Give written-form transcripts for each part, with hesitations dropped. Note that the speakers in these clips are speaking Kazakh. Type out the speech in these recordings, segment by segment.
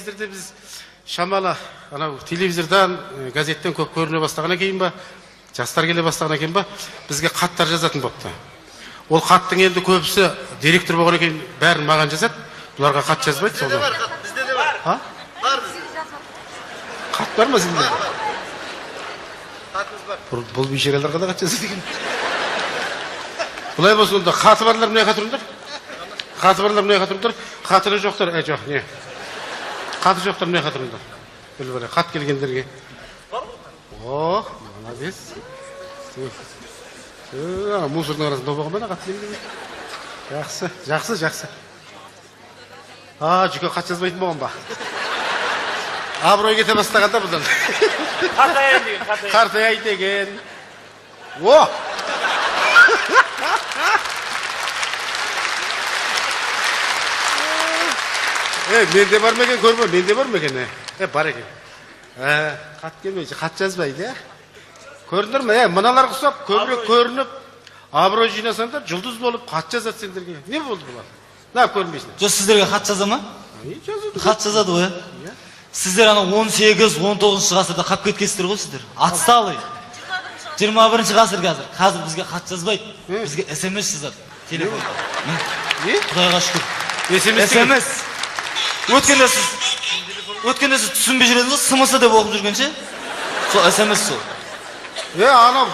Қазірде біз шамалы анау телевизордан, газеттен көп көріне бастағаннан кейін ба, жастар келе бастағаннан кейін ба, бізге хаттар жазатын болыпты. Ол хаттың енді көбісі директор болғаннан кейін бәрін маған жазады. Бұларға хат жазбайды. Бізде де бар хат, бізде де бар. Бар бізде. Хат бар ма сізде? Хатымыз бар. Бұл бейшараларға да хат жазады екен. Бұлай болсын, онда хаты барлар мына жаққа тұрыңдар. Хаты барлар мына жаққа тұрыңдар. Хатыны жоқтар, жоқ, не? Хаты жоқтар мына жаққа тұрыңдар. Білбіле, хат келгендерге. О, молодец. Мусордың арасында болған ба, хат келген? Жақсы. Жүке хат жазбайтын болған ба? Абырой кете бастағанда бұдан. Қартаяй деген. О! Менде бар ма екен, көрме, менде бар ма екен? Бар екен. Хат келмейді, хат жазбайды, көріндір ме? Мыналар құсап, көбірек көрініп, абырой жинасаңдар, жұлдыз болып, хат жазады сендерге. Не болды бұлар? Нап көрінбейсің? Жоқ, сіздерге хат жаза ма? Жазады. Хат жазады ғой. Сіздер ана 18-19 ғасырда қап кеткенсіздер ғой сіздер. Отсталый. 21 ғасыр қазір. Қазір бізге хат жазбайды. Бізге SMS жазады. Телефон. Құдайға шүкір. SMS. Өткенде сіз түсінбей жүредіңіз, смс деп оқып жүргенше. Сол SMS сол. Анау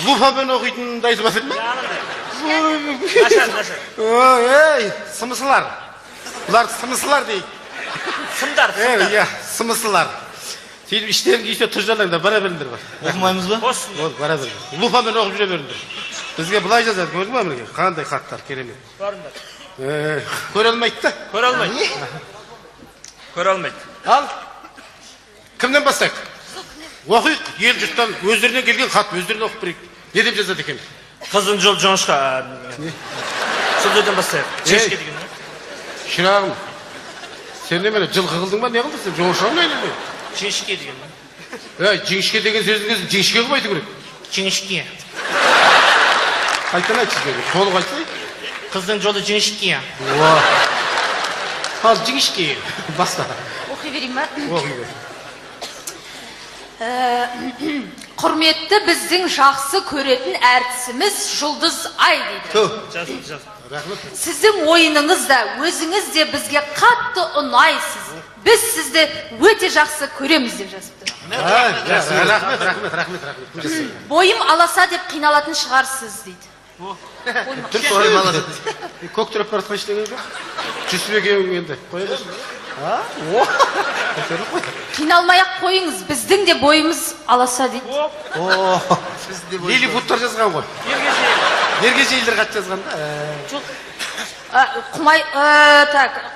лупамен оқитынды айтып жатыр ма? Сымысылар. Бұлар сымысылар дейді. Сымдар. Сымысылар. Сөйтіп іштерін күйсе тұжжалаңдар, бара беріңдер бар. Оқымаймыз ба? Бара беріңдер. Лупамен оқып жүре беріңдер. Бізге бұлай жазады, көрдің ба мінеге? Қандай хаттар, керемет. Барыңдар. Көре алмайды да? Көре алмайды. Ал, кімнен бастайық? Оқиық, ел жұрттан өздерінен келген хат, өздерінен оқып берейік. Не деп жазады екен? Қызын жол жоңышқа. Сөздерден бастайық. Жіңішке деген. Шырағым, сен немене жылқы қылдың ба, не қылдың сен? Жоңышқа ма не? Жіңішке деген. Жіңішке деген сөздің өзін жіңішке қылып айту керек. Жіңішке. Қайтан айтшы керек, толық айтсай. Қыздың жолы жіңішке. Ал жіңішке, баста. Оқи берейін ба? Оқи бер. Құрметті біздің жақсы көретін әртісіміз Жұлдыз Ай дейді. Жаз. Сіздің ойыныңыз да, өзіңіз де бізге қатты ұнайсыз. Біз сізді өте жақсы көреміз деп жазыпты. Рахмет. Бойым аласа деп қиналатын шығарсыз дейді. Көк тұрып баратқан ештеңе жоқ. Жүсіп екеуің енді. Қоя берсін. Қиналмай-ақ қойыңыз, біздің де бойымыз аласа дейді. Лилипуттар жазған ғой. Ергежейлдер хат жазған да.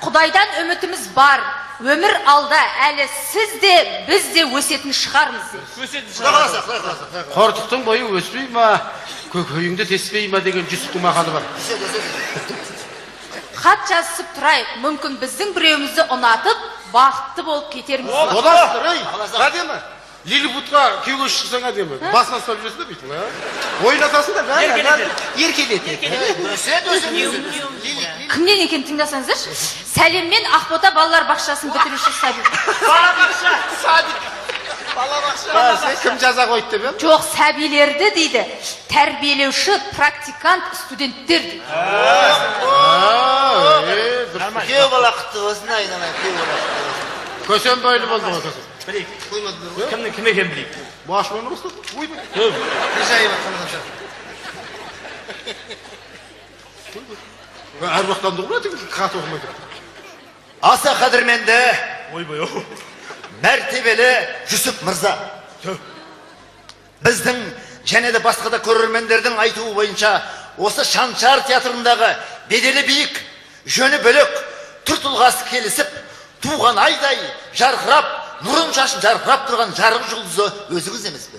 Құдайдан үмітіміз бар. Өмір алда, әлі сіз де, біз де өсетін шығармыз дейді. Қортықтың бойы өспей ма, көкөйіңді теспей ма деген Жүсіптің мақалы бар. Хат жазысып тұрайық, мүмкін біздің біреуімізді ұнатып, бақытты болып кетерміз. Оластыр, әдемі. Лилипутқа күйеуге шықсаң әдемі. Басына ұстап жүресің да бүйтіп. Ойнатасың да еркелетеді. Кімнен екен тыңдасаңыздар? Сәлеммен Ақбота балалар бақшасын бітіруші Сәбит. Балабақша. Кім жаза қойды деп? Жоқ, сәбилерді дейді. Тәрбиелеуші практикант студенттер дейді. Кеу бала құтты болсын, айналайын, кеу бала құтты болсын. Көсен бойлы болды ғой, көсен. Білейік. Кім екен білейік. Башыманы бастады. Ойбай. Не жайы баққанынан шығар. Әруақтанды ғой, хат оқымайды. Аса қадірменді, Ойбай. мәртебелі Жүсіп мырза. Біздің және де басқа да көрермендердің айтуы бойынша осы Шаншар театрындағы беделі биік, жөні бөлек, түр тұлғасы келісіп, туған айдай жарқырап, нұрын шашын жарқырап тұрған жарық жұлдызы өзіңіз емес пе?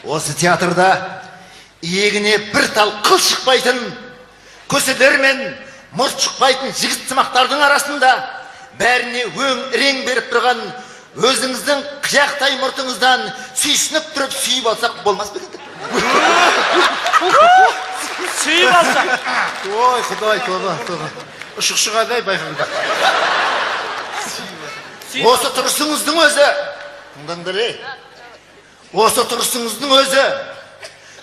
Осы театрда иегіне бір тал қыл шықпайтын, көселер мен мұрт шықпайтын жігіт сымақтардың арасында бәріне өң рең беріп тұрған өзіңіздің қияқтай мұртыңыздан сүйсініп тұрып сүйіп алсақ болмас па екен? Сүйіп алса. Ой, Құдай, тоба. Ұшық-шұғадай байқаңдар. Осы тұрысыңыздың өзі, тыңдаңдар ей, осы тұрысыңыздың өзі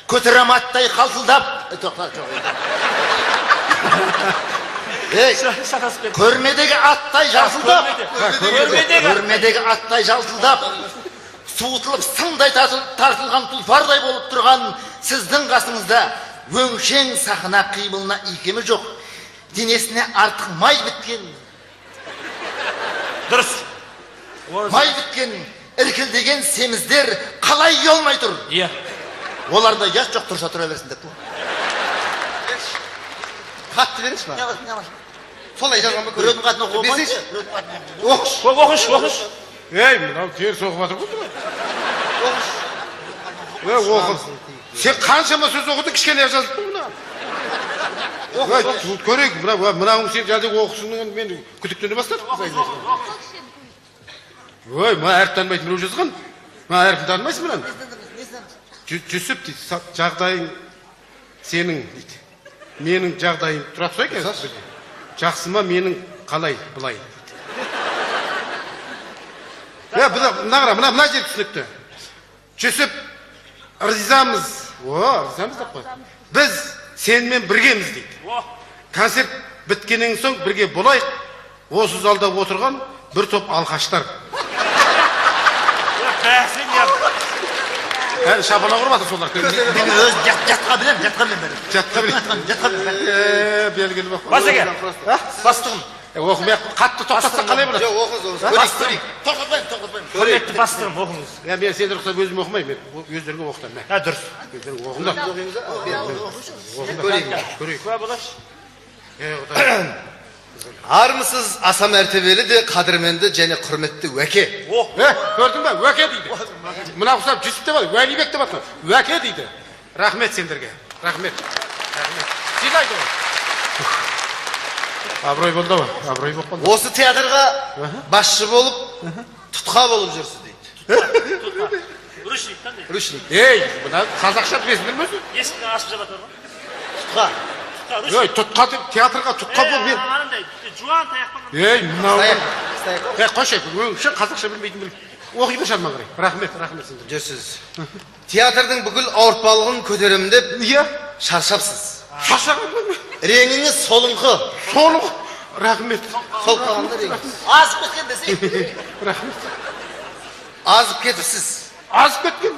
көтерематтай қалтылдап, ей, көрмедегі аттай жалтылдап, көрмедегі аттай жалтылдап, суытылып сыңдай тартылған тұлпардай болып тұрған сіздің қасыңызда өңшең сахна қимылына икемі жоқ, денесіне артық май біткен, Дұрыс. май біткен, іркілдеген семіздер қалай ұялмай тұр? Иә. Оларда яш жоқ, тұрса тұра берсіндер. Қатты беріңіз ба? Солай жазған ба? Көретін қатын оқымай. Оқыш. Ей, мынау теріс оқып жатыр ғой. Оқы. Сен қаншама сөз оқыдың, кішкене жазып тұр мына. Көрейік, мынауың сен жазып оқысының мен күдіктене бастадым. Ой, ма әріп танымайтын біреу жазған. Ма әріп танымайсың мынаны? Жүсіп дейді, жағдайың сенің дейді. Менің жағдайым тұрақ сол екен. Жақсы ма менің қалай бұлай дейді. Мына жер түсінікті. Жүсіп, ризамыз. Ризамыз деп қой. Біз сенімен біргеміз дейді. Концерт біткеннен соң бірге болайық. Осы залда отырған бір топ алқаштар. Шабана құрмады солар. Мен өз жатқа білем. Белгілі бақ. Басеке. Бастығым. Оқымай қатты тоқтатсақ қалай болады? Тоқтатпайым. Құрметті бастығым, оқыңыз. Мен сендер ұқсап өзім оқымаймын. Өздеріңе оқытамын. Дұрыс. Өздеріңе оқыңдар. Көрейік. Армысыз аса мәртебелі де қадірменді және құрметті уәке. Көрдің ба? Уәке дейді. Мына ұқсап Жүсіп деп алды, Уәлибек деп алды. Уәке дейді. Рахмет сендерге. Рахмет. Сыйлайды ғой. Абырой болды ма? Абырой болып қалды. Осы театрға басшы болып, тұтқа болып жүрсіз дейді. Рушник қандай? Рушник. Ей, мына қазақша білесіңдер ме өзі? Есіктен ашып жатыр ғой. Тұтқа. Ей, тұтқа деп театрға тұтқа бол мен. Анандай жуан таяқпен. Ей, мынау. Стаяқ. Қойшы, өңші қазақша білмейтін біл. Оқиды шарма қарай. Рахмет сендер. Жүрсіз. Театрдың бүкіл ауыртпалығын көтеремін деп, шаршапсыз. Шаршаған. Реңіңіз солыңқы. Солық. Рахмет. Сол қалғанда реңіңіз. Азып кеткен десе. Рахмет. Азып кетіпсіз. Азып кеткен.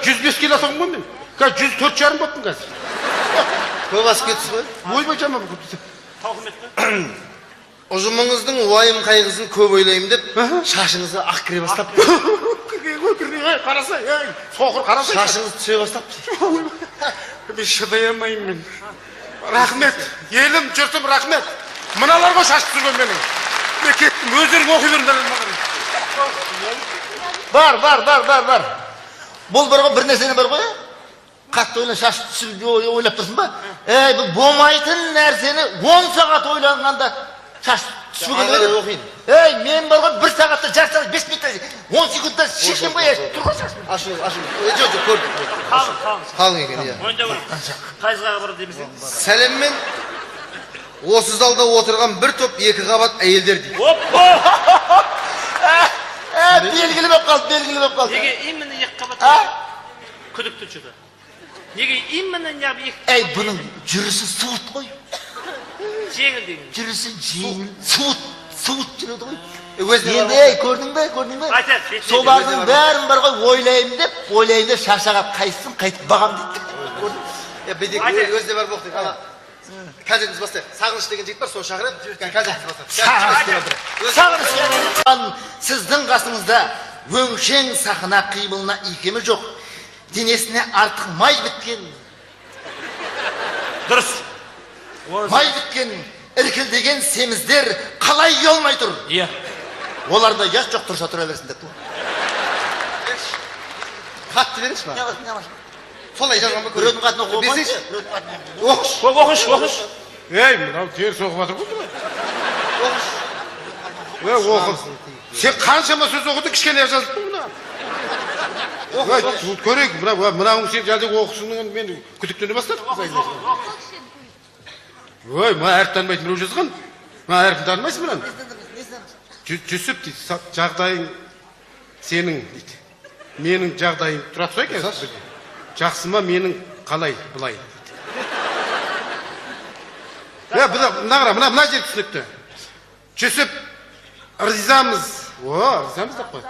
105 кило соң ғой мен. 104 жарым болыппын қазір. Көп асып кетіпсіз ғой. Ойбай жаман көп. Тауқыметті. Ұжымыңыздың уайым қайғысын көп ойлаймын деп, шашыңызға ақ кіре бастап. Қараса, соқыр қараса. Шашыңыз түсе бастап. Мен шыдай алмаймын мен. Рахмет. Елім, жұртым, рахмет. Мыналар ғой шаш түсірген менің. Мен кеттім, өздерің оқи беріңдер. Бар. Бұл бір нәрсені бар ғой. Қатты ойлан шаш түсіруге ойлап тұрсың ба? Бұл болмайтын нәрсені 10 сағат ойланғанда шаш түсірген оқиын. Мен бар ғой 1 сағатта жарты сағат 5 минутта 10 секундта шешкен ғой. Тұрған шаш. Ашу. Жоқ, көрдім. Қалың екен, иә. Мойында көріп. Қайзыға бар демесең. Сәлеммен осы залда отырған бір топ екі қабат әйелдер дейді. Белгілі болып қалды. Неге именно екі қабат күдікті жүрді? Неге именно екі? Бұның жүрісі суыт қой. Жеңіл деген. Жүрісі жеңіл, суыт жүреді ғой. Енді көрдің бе? Солардың бәрін бар ғой ойлайым деп шаршағап қайсым қайтып бағам дейді. Бедек өзде бар боқты. Концертіміз бастайық. Сағыныш деген жігіт бар, сол шақырып, концертіміз бастайық. Сағыныш сіздің қасыңызда өңшең сахна қимылына икемі жоқ, денесіне артық май біткен. Дұрыс. Май біткен, іркілдеген семіздер қалай ұялмай тұр? Иә. Оларда яш жоқ, тұрса тұра берсіндер. Қатты беріңіз ба? Солай жазған ба? Көретін қатын оқымай. Оқыш. Ей, мынау теріс оқып жатыр ғой. оқы. Сен қаншама сөз оқыды, кішкене жаздың мына. Көрейік, мынауың сен жазып оқысының мен күдіктене бастадық. Ой, ма әріп танымайтын біреу жазған. Ма әріп танымайсың мынаны. Жүсіп дейді, жағдайың сенің дейді. Менің жағдайым тұра тұсай екен. Жақсы ма менің қалай бұлай дейді. Мына жер түсінікті. Жүсіп, ризамыз. Ризамыз деп қой.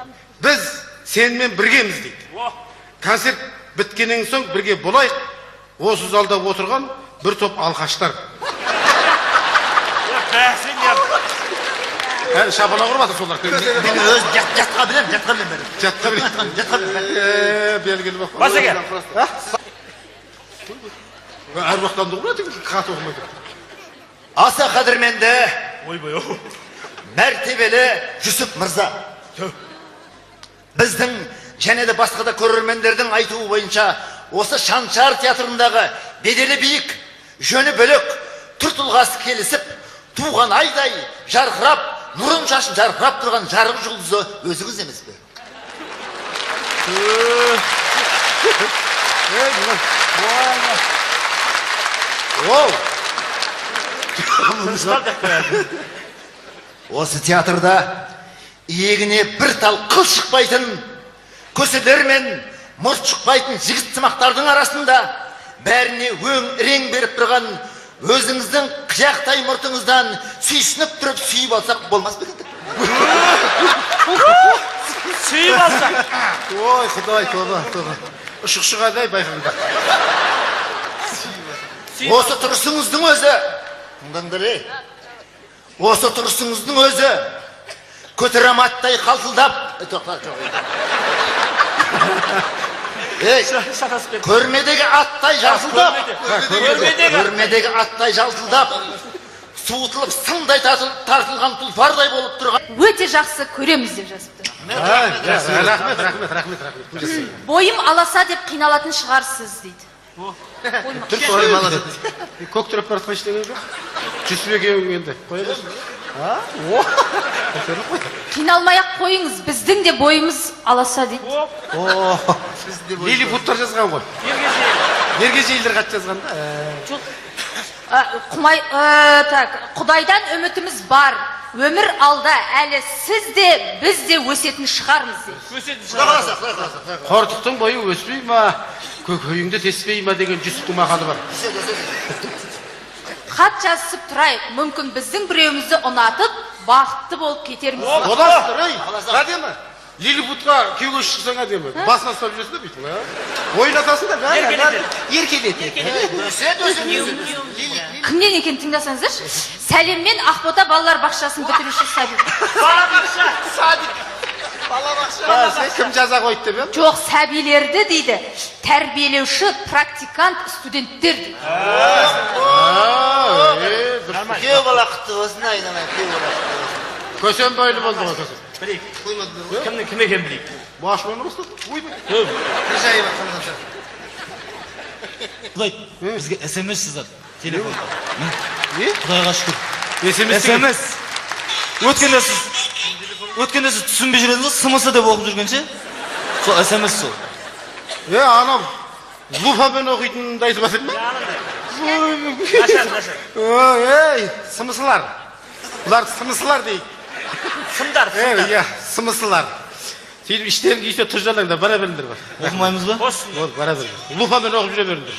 Біз сенімен біргеміз дейді. Концерт біткеннен соң бірге болайық. Осы залда отырған бір топ алқаштар. Шабана құрмады солар. Мен өз жатқа білем. Жатқа білем. Белгілі бақ. Басеке. Әр уақыттан құрмады, қат оқымайды. Аса қадірменді, мәртебелі Жүсіп мырза. Біздің және де басқа да көрермендердің айтуы бойынша осы Шаншар театрындағы беделі биік, жөні бөлек, түр тұлғасы келісіп, туған айдай жарқырап, нұрын шашып жарқырап тұрған жарық жұлдызы өзіңіз емес пе? Осы театрда иегіне бір тал қыл шықпайтын, көселер мен мұрт шықпайтын жігіт сымақтардың арасында бәріне өң рең беріп тұрған өзіңіздің қияқтай мұртыңыздан сүйсініп тұрып сүйіп алсақ болмас ба екен? Сүйіп алсақ? Ой, Құдай, тоба. Ұшық-шығадай байқаңдар. Осы тұрысыңыздың өзі, тыңдаңдар ей, осы тұрысыңыздың өзі көтераматтай қалтылдап, көрмедегі аттай жалтылдап, суытылып сындай тартылған тұлпардай болып тұрған. Өте жақсы көреміз деп жазыпты. Рахмет. Бойым аласа деп қиналатын шығарсыз дейді. Көк тұрып барып қайшыден жоқ. Жүсіп екеуің енді. Қоя берсін. Қиналмай-ақ қойыңыз, біздің де бойымыз аласа дейді. Лилипуттар жазған ғой. Ергежейлдер қат жазған да. Жоқ. Құдайдан үмітіміз бар. Өмір алда, әлі сіз де, біз де өсетін шығармыз дейді. Қортықтың бойы өспей ма, көкөйіңді теспей ма деген Жүсіптің мақалы бар. Хат жазысып тұрайық, мүмкін біздің біреуімізді ұнатып, бақытты болып кетерміз. Оласыздар, ей, әдемі. Лилипутқа кеуге шықсаң әдемі. Басына ұстап жүресіңдер бүйтіп. Ойнатасыңдар, еркелетеді. Кімнен екен тыңдасаңыздар? Сәлеммен Ақбота балалар бақшасын бітіруші Сәбит. Кім жаза қойды деп ем? Жоқ, сәбилерді дейді. Тәрбиелеуші, практикант, студенттер дейді. Кеу бала құтты болсын, айнамай, кеу бала құтты болсын. Көсен бойлы болды ғой көсен. Білейік. Кім екен білейік. Башманы бастады. Ойбай. Құдай, бізге SMS сызады. Телефон. Не? Құдайға шүкір. SMS. Өткенде сіз түсінбей жүресіңіз, сымысы деп оқып жүргенше. Сол SMS сол. Анам луфамен оқитынды айтып жатыр ма? Нашар. Сымысылар. Бұлар сымысылар дейді. Сымдар. Сымысылар. Сөйтіп іштерін күйсе тұржалаңдар, бара беріңдер бар. Оқымаймыз ба? Ол, бара беріңдер. Луфамен оқып жүре беріңдер.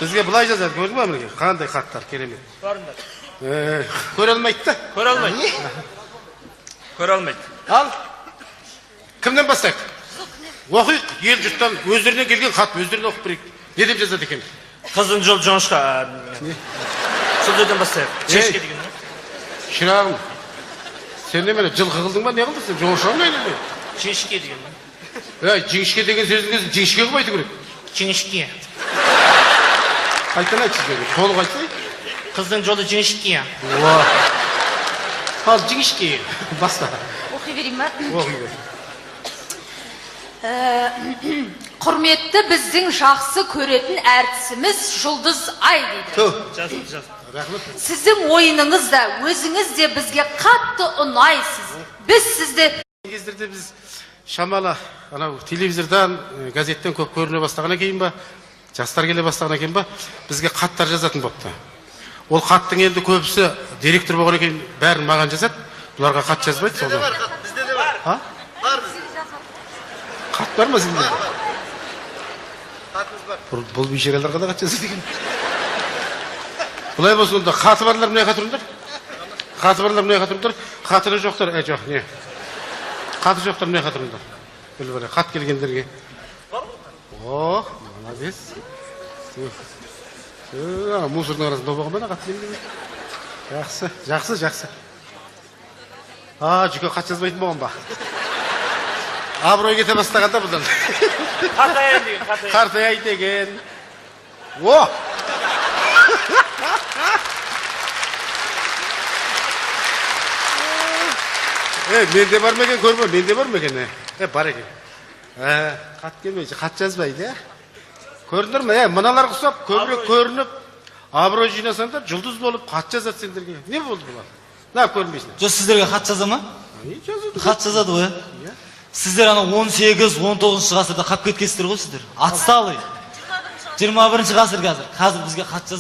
Бізге бұлай жазады, көрдің ба мінеке? Қандай хаттар, керемет. Барыңдар. Көре алмайды да? Көре алмайды. Ал, кімден бастайық? Оқиық, ел жұрттан өздеріне келген хат, өздеріне оқып берейік. Не деп жазады екен? Қыздың жол жоңышқа. Сол жерден бастайық. Жеңішке деген. Шырағым, сен де мені жылқы қылдың ба, не қылдың сен? Жоңышқа ма айналмай? Жеңішке деген. Жеңішке деген сөзіңіз жеңішке қылып айту керек. Жеңішке. Қайтан айтшы деген, толық айтсай? Қыздың жолы жеңішке. Ал жеңішке, баста. Оқи берейін ма? Оқи бер. Құрметті біздің жақсы көретін әртісіміз Жұлдыз Ай дейді. Жазып. рахмет. Сіздің ойыныңыз да, өзіңіз де бізге қатты ұнайсыз. Біз сізді кездерде біз шамалы анау телевизордан, газеттен көп көріне бастағаннан кейін ба, жастар келе бастағаннан кейін ба, бізге хаттар жазатын болыпты. Ол хаттың енді көбісі директор болғаннан кейін бәрін маған жазады. Бұларға хат жазбайды. Бізде де бар хат, бізде де бар. А? Бар бізде. Хат бар ма сізде? Хатымыз бар. Бұл бейшараларға да хат жазады екен. Бұлай болсын, онда хаты барлар мына жаққа тұрыңдар. Хаты барлар мына жаққа тұрыңдар. Хатыны жоқтар, жоқ, не? Хаты жоқтар мына жаққа тұрыңдар. Біліп бәрі, хат келгендерге. О, молодец. Мусордың арасында болған ба, хат келген? Жақсы, жақсы, жақсы. Жүке хат жазбайтын болған ба? Абырой кете бастағанда бұдан. Қартаяйын деген, қартаяйын. Қартаяй деген. О! Менде бар ма екен, көрме, менде бар ма екен? Бар екен. Хат келмейді, хат жазбайды. Көрдіңдер ме? Мыналар құсап, көбірек көрініп, абырой жинасаңдар, жұлдыз болып, хат жазады сендерге. Не болды бұлар? На, көрмейсің. Жоқ, сіздерге хат жаза ма? Жазады. Хат жазады ғой. Сіздер ана 18-19 ғасырда қап кеткенсіздер ғой сіздер. Отсталый. 21 ғасыр қазір. Қазір бізге хат жазады.